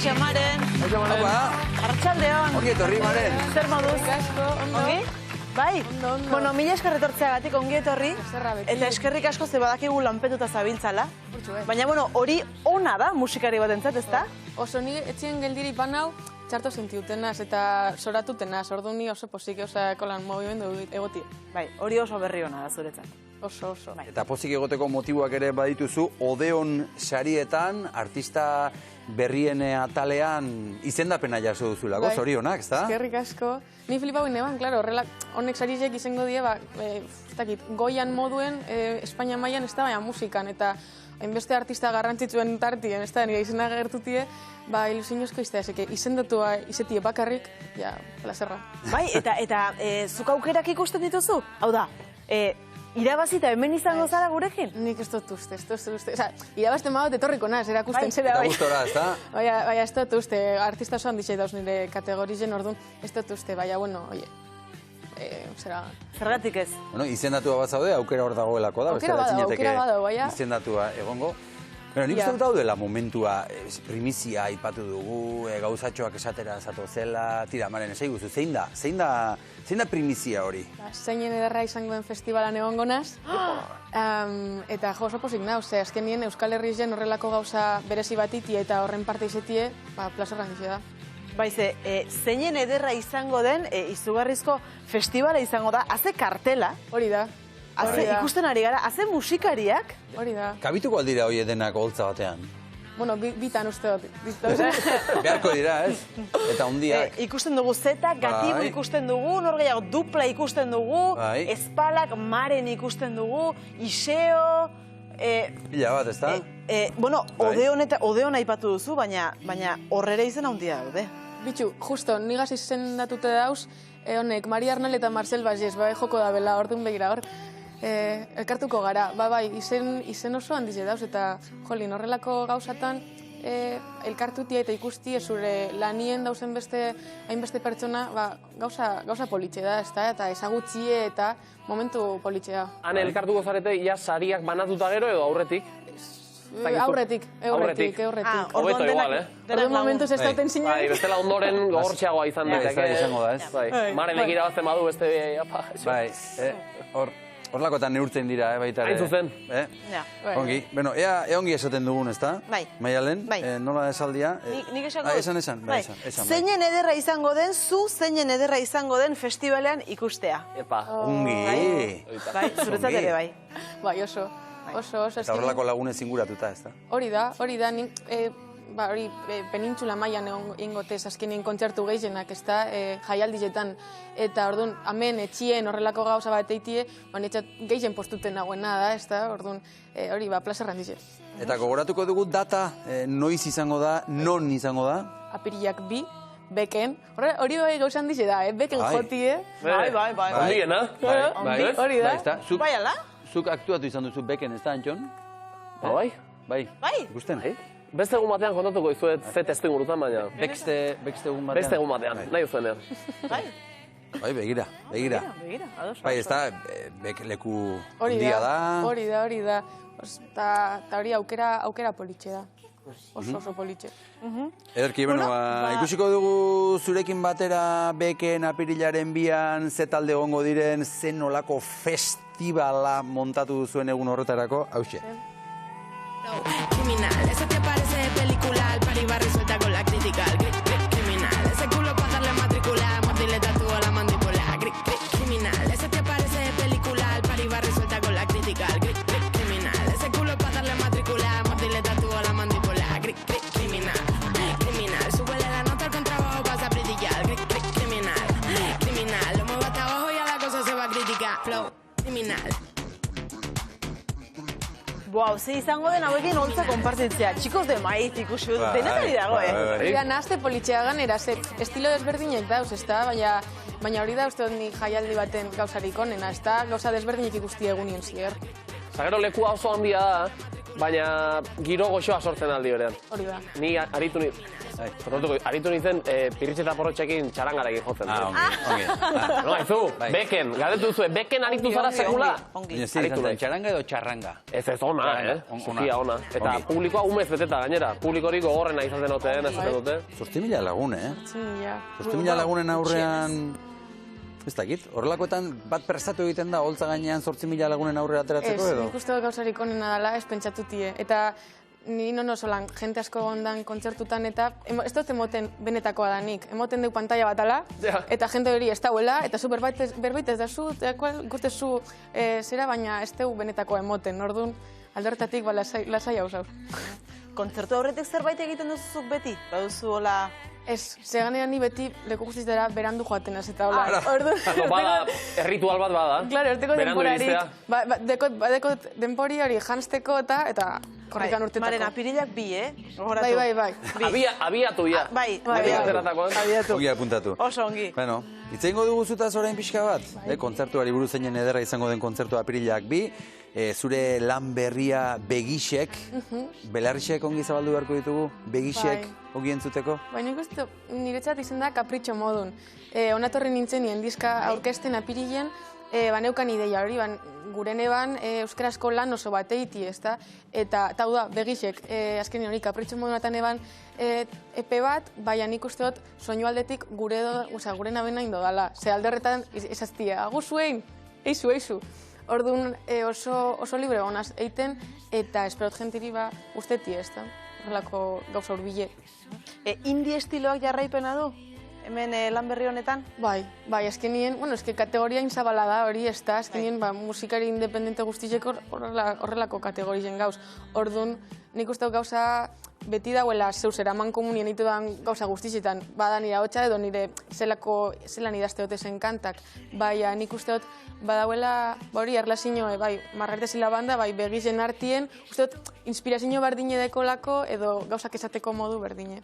Kaixo, Maren. Arratsaldeon. Ongi etorri, Maren. Zer moduz? Ongi? Bai? Bueno, mila esker etortzeagatik ongi etorri. Eta eskerrik asko ze badakigu lanpetuta zabiltzala. Baina, bueno, hori ona da musikari batentzat, ezta? Oso ni etxien geldiri panau, txarto sentiutenaz eta soratutenaz. Ordu ni oso posik, kolan movimendu egotie. Bai, hori oso berri ona da zuretzat. Oso. Eta pozik egoteko motiboak ere badituzu, Odeon sarietan, artista berrien atalean izendapena jaso duzulako, zorionak, ezta? Eskerrik asko. Ni flipau ineban, klaro, horrela, honek sarizek izango die, goian moduen, Espainia mailan ez da, baina musikan, eta hainbeste artista garrantzitsuen tartien, ez da, nire izena gertutie, ilusiozko iztea, izendatua izetie bakarrik, ja, plazerra. Bai, eta zuk aukerak ikusten dituzu? Hau da, irabazita hemen izango zara gurekin? Nik ez dut uste, irabazten badut etorriko naz, erakusten zera. Eta gustora, ez da? Baina ez dut uste, artista osoan ditxe dauz nire kategorizen orduan, ez dut uste, baina, bueno, oie, zera... Zergatik ez? Bueno, izendatua bat zaude, aukera hor dagoelako da, aukera badago, baina... Izendatua egongo. Bueno, nik uste dut daudela momentua, primizia aipatu dugu, gauzatxoak esatera zato zela, tira, Maren, esai guzu, zein da primizia hori? Zeinen ederra izango den festivalan egongo naz, eta jo oso pozik nauz, azkenien Euskal Herrien horrelako gauza berezi batitie eta horren parte izetie, plazorran dixe da. Baize, zeinen ederra izango den, izugarrizko festivala izango da, haze kartela. Hori da. Ikusten ari gara, haze musikariak. Hori da. Kabituko aldira hori denak holtza batean? Bueno, bitan uste dut. Beharko dira, ez? Eta hundiak. Ikusten dugu Zeta, Gatibu ikusten dugu, norgeiago Dupla ikusten dugu, Espalak, Maren ikusten dugu, Iseo... Pila bat, ez da? Bueno, Odeon aipatu duzu, baina horrere izen handia daude. Bitxu, justo, nigaz izendatute dauz, honek, Maria Arnal eta Marcel Bages, joko da bela, orduan begira hor, elkartuko gara, izen oso handize dauz, eta jolin, horrelako gauzatan, elkartutia eta ikusti, zure lanien dauzen hainbeste pertsona, gauza politxe da, eta ezagutzie eta momentu politxe da. Han elkartuko zarete, ja sariak banatuta gero edo aurretik? Aurretik. Hobeto igual, Orduan momentuz ez dauten zinen. Bai, bestela ondoren gogortxeagoa izan daiteke. Izango da, ez? Maren egira bazten badu beste... Bai, horlakotan neurtzen dira, baita ere. Hain zuzen. Ongi. Bueno, ea ongi esaten dugun, ez da? Bai. Maialen, nola esaldia? Nik esango dut. Esan. Zeinen ederra izango den, zeinen ederra izango den festivalean ikustea. Epa. Ongi. Bai, zuretzat ere bai. Bai, oso. Eta horrelako lagunez inguratuta, ez da? Hori da, nik, penintzula mailan ingotez azkenien kontzertu gehienak, ez da, jaialdizetan, eta orduan, hemen etxien horrelako gauza bat eitie, netxat gehien postuten nagoena da, ez da, orduan, hori, plazerran dize. Eta gogoratuko dugu data, noiz izango da, non izango da? Apirilak 2, Beken, hori bai gauzan dize da, Beken jotie. Bai. Ondiena. Hori da. Bai, ala? Zuk aktuatu izan duzu Beken, ez da, Antxon? Bai. Bai. Ikusten? Beste egun batean kontatuko izuet ze testu ingurutan, baina... Beste egun batean? Beste egun batean, nahi uzuenean. Bai, begira. Bai, ez da, leku handia da. Hori da. Eta hori aukera politxe da. Oso politxe. Ederki, ikusiko dugu zurekin batera Beken apirilaren 2an ze talde egongo diren, zen nolako festivala montatu duzuen egun horretarako, hauxe. Criminal, ese te parece de película, al pari va resuelta con la crítica. Criminal, ese culo pa' darle matricular, mordirle tatúo a la mandíbula. Criminal, ese te parece de película, al pari va resuelta con la crítica. Criminal, ese culo pa' darle matricular, mordirle tatúo a la mandíbula. Criminal, súbele la nota al contrabajo, vas a brillar. Criminal, lo muevo hasta abajo y a la cosa se va a criticar. Flow, criminal. Wow, ze izango den hauekin holtza konpartitzea. Txikos de maiz ikusi dut, denetari dago, Hori nahazte politxea ganera, estilo desberdinek dauz, ez da? Baina hori da uste dut ni jaialdi baten gauzarik onena, ez da? Gauza desberdinek ikusti egunien zier. Zagero lekua oso handia da, baina giro goxoa sortzen aldi berean. Hori da. Ni aritu nintzen pirritxe eta porrotxekin txarangarekin jotzen. Ongi. No, haizu, beken, galdetu duzu, beken aritu zara sekula? Baina zer, txaranga edo txarranga? Ez ona, zukia ona. Eta publikoa umez beteta gainera, publikorik gogorrena izaten duten, ezaten dute. 8.000 lagun, 8.000 lagunen aurrean... Ez dakit, horrelakoetan bat prestatu egiten da, holtza gainean 8.000 lagunen aurrera ateratzeko edo? Ez, nik uste gauzarik onena dela, ez pentsatutie. Eta ni nono solan, jente asko gondan kontzertutan eta ez dut emoten benetakoa da nik. Emoten duk pantalla bat ala, eta jente hori ez dauela, eta zu berbait ez da zu, ikustezu zera, baina ez dugu benetakoa emoten. Orduan, aldertatik lasai hau zau. Kontzertu aurretik zerbait egiten duzuzuk beti? Baduzu hola... Ez, zeganean ni beti leku guztizera berandu joaten ez eta hola. Bada, erritual bat bada. Claro, erteko denporarik. Badekot denpori hori jansteko eta korrikan urtetako. Maren, apirilak bi, Bai. Abiatu ya. Bai. Abiatu. Ongi apuntatu. Oso ongi. Bueno, itzengo dugu zutaz orain pixka bat. Kontzertuari buruz zeinen ederra izango den kontzertu apirilak bi. Zure lan berria Begixek, Belarrixek ongi zabaldu beharko ditugu, Begixek ongi entzuteko? Baina ikustu, niretzat izen da kapritxo modun. Onatorri nintzen nien diska aurkesten apirilen, baneukan ideia hori, gure neban euskarazko lan oso bat eiti, ezta? Eta hau da, Begixek, azken hori kapritxo modunatan eban epe bat, baina nik uste dut soinu aldetik gure nabena indo dala. Ze alderretan izaztie, aguzuein, eizu. Orduan oso libre gonaz eiten eta esperot gentiri usteti ez da, horrelako gauza urbile. Indie estiloak jarraipena du? Hemen lan berri honetan? Bai, azkenien, kategoria inzabala da hori ez da, azkenien musikari independente guztizeko horrelako kategorien gauz. Orduan, nik uste gauza beti dauela zeus eraman komunien ditu dan gauza guztizetan, bada nire hotxa edo nire zelan idazte dute zen kantak. Baina nik uste dut badauela hori erlazio, margartezila banda, Begixen artien, uste dut inspirazio berdine dekolako edo gauzak esateko modu berdine.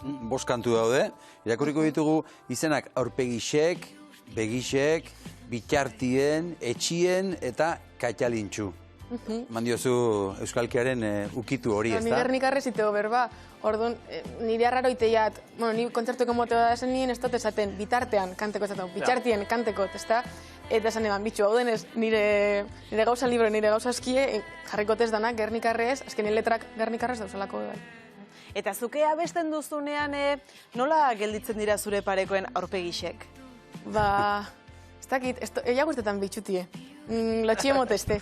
5 kantu daude, irakurriko ditugu izenak Aurpegixek, Begixek, Bitxartien, Etxien eta Katalintxu. Mandiozu Euskalkiaren ukitu hori, ez da? Ni Gernikarrez iteo berba, orduan nire arraro iteiat, ni kontzertuko moteo da esan nien ez dut esaten, bitartean kanteko esaten, bitxartien kanteko, ez da? Eta esan eban, bitxu, hau denez, nire gauza libre, nire gauza eskie, jarrikotez danak Gernikarrez, azken letrak Gernikarrez dauzalako bai. Eta zuke abesten duzunean nola gelditzen dira zure parekoen Aurpegixek? Ez dakit, ea guztetan bitxutie, lotxie moteste.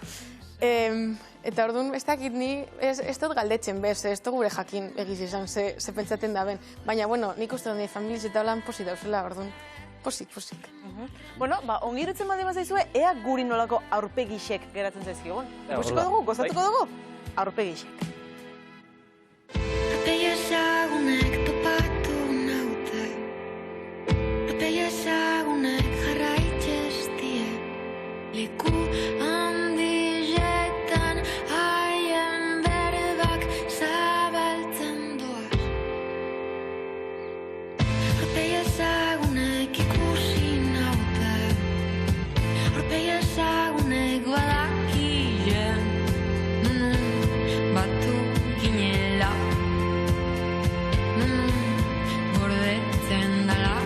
Eta orduan, ez dakit ni, ez dut galdetzen bez, ez dut gure jakin egiz izan, ze pentsaten da ben. Baina, nik uste dut nire familiz eta holan posi dauzela, orduan, posik. Bueno, ongi irutzen baldin bazaizue, ea guri nolako Aurpegixek geratzen zaizkigun. Ikusiko dugu, gozatuko dugu, Aurpegixek. Aurpegi ezagunek topatu naute, aurpegi ezagunek jarraitzez die, leku handizetan haien berbak zabaltzen doaz. Aurpegi ezagunek ikusi naute, aurpegi ezagunek badakien, batu ginela. Gordetzen dala,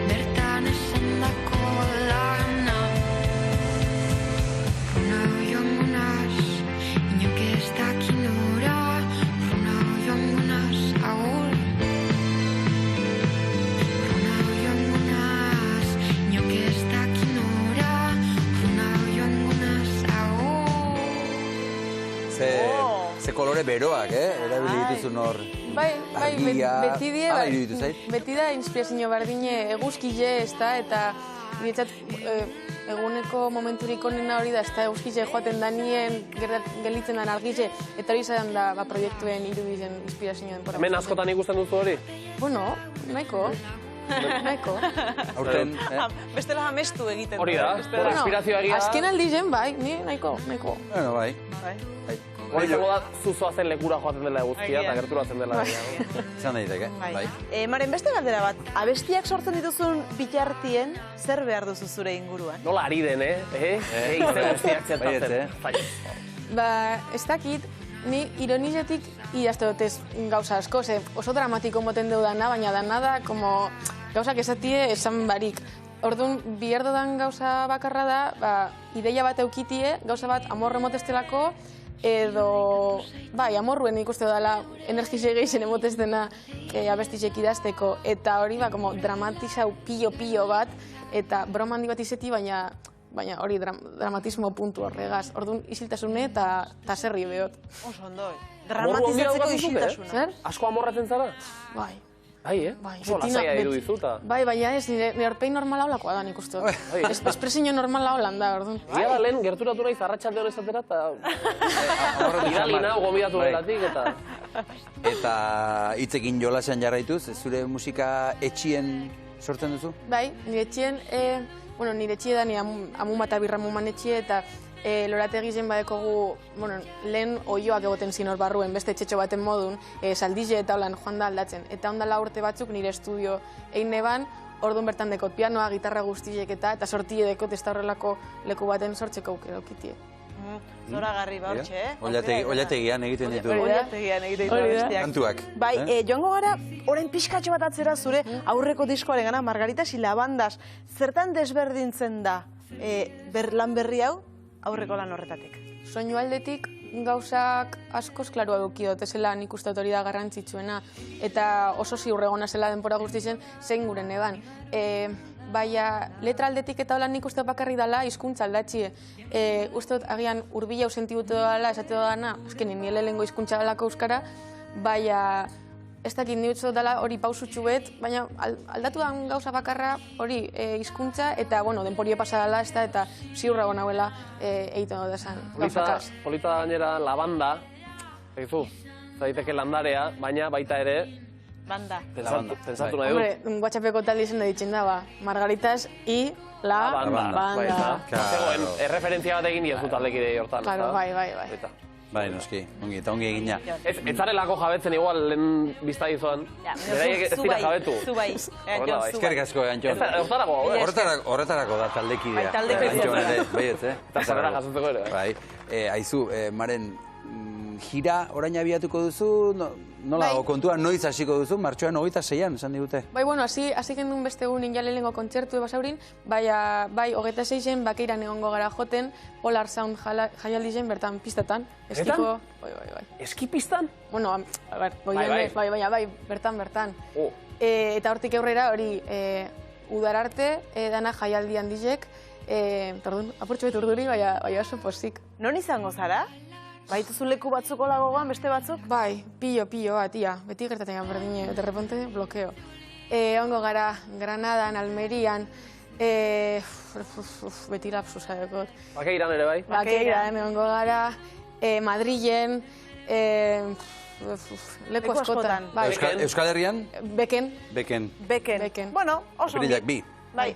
bertan esandako lana. Runa joango naz, inok ez dakin ora. Runa joango naz, agur. Runa joango naz, inok ez dakin ora. Runa joango naz, agur. Ze kolore beroak, erabili dituzun hor. Bai, beti da inspirazio berdine eguzkile ez da, eta niretzat eguneko momenturik onena hori da, ez da eguzkile joaten danien, gelditzen dan argize, eta hori izan da proiektuen irudizen inspirazioen. Hemen askotan ikusten duzu hori? Bueno, nahiko. Aurten, Bestela amestu egiten. Hori da, inspirazioa egia da. Azken aldizen, bai, nahiko. Bueno, bai. Hori izango da zuzoazen lekura joaten dela eguzkia eta gerturatzen dela. Zan daiteke, bai. Maren, beste galdera bat, abestiak sortzen dituzun Bitxartien, zer behar duzu zure inguruan? Nola ari den, Izte guztiak zertatzen. Ez dakit, ni ironizetik idazte dutez gauza asko, oso dramatiko moten deudana, baina dana da, como gauzak esatie esan barik. Orduan, biherdodan gauza bakarra da, ideia bat eukitie, gauza bat amorre motestelako, edo, amorruen ikuste dela energize gehien emotez dena abestizek idazteko, eta hori, como dramatizau pilo bat, eta broma handi bat izeti, baina hori dramatismo puntu horregaz. Orduan, isiltasune eta zerri behot. Oso ondo, dramatizatzeko isiltasuna. Zer? Asko amorratzen zara? Bai. Bai, Oso lasaia irudizuta. Bai, baina ez, nire aurpein normala holakoa da nik uste. Espresio normala holan da, orduan. Ia da, lehen gerturatu nahi zarratxalde hori zatera, eta idali nahu gomidatu gelatik, eta... Eta hitzekin jolasean jarraituz, zure musika etxien sortzen duzu? Bai, nire etxien, nire etxie da, nire amun bat abirra muman etxie, eta lorategi zen badekogu, lehen oioak egoten zin hor barruen, beste etxetxo baten modun, saldize eta holan joan da aldatzen. Eta ondala urte batzuk nire estudio egin neban, orduan bertan dekot pianoa, gitarra guztiek eta sortile dekot ez da horrelako leku baten sortzeko aukera aukitie. Zoragarri ba hortxe, Ollategian egiten ditu. Ollategian egiten ditu bestiak. Kantuak. Bai, joango gara, orain pixkatxo bat atzera zure aurreko diskoaren gana, Margaritas y Lavandas. Zertan desberdintzen da lan berri hau aurreko lan horretatik? Soinu aldetik gauzak askoz klarua dukidot, ezela nik uste hori da garrantzitsuena, eta oso ziurregona zela denpora guztizen zein gure neban. Baina letra aldetik eta holan nik uste bakarri dela hizkuntza aldatxie. Uste dut agian urbila ausentibutu dela, esate dudana, esken nire lehengo hizkuntza dalako euskara, baina ez dakit nire dela hori pausutxu bet, baina aldatu da gauza bakarra hori hizkuntza eta denporie pasa dela ez da eta ziurra nahuela egiten dut esan gauzakaz. Polita gainera lavanda, egizu, zaiteke landarea, baina baita ere Banda. Pensatu nahi du. Hombre, WhatsAppeko talde izan da ditzen daba. Margaritas y la banda. Zegoen, erreferentzia bat egin diezu taldekidei hortan. Claro, bai. Bai, noski, ongi egina. Ez zarelako jabetzen igual lehen bizta dizuan. Beraiek ez dira jabetu. Zu bai. Eskerrik asko, Antxon. Horretarako da taldekidea. Antxon ere, baietz, Eta zarela jasotzeko ere. Bai, aizu, Maren, gira orain abiatuko duzu, nola kontua noiz hasiko duzu, martxoan 26an, esan digute? Bai, hasi gendun beste egunin jale lehenko kontzertu ebasaurin, bai, 26en bakeiran egongo gara joten, Polar Sound jaialdi zen bertan pistatan. Eskiko? Bai. Eski pistan? Bueno, bai, bertan. Eta hortik aurrera hori udar arte, dana jaialdi handizek, apurtxo bet urduri, bai oso posik. Non izango zara? Baituzu leku batzuko lagoan, beste batzuk? Bai, pilo bat, beti gertatzen berdine, de repente, blokeo. Ongo gara Granadan, Almerian, beti lapsusa dekot. Bakeiran ere bai? Bakeiran, ongo gara, Madrilen, leku askotan. Euskal Herrian? Beken. Beken. Bueno, oso. Apirilak bi. Bai.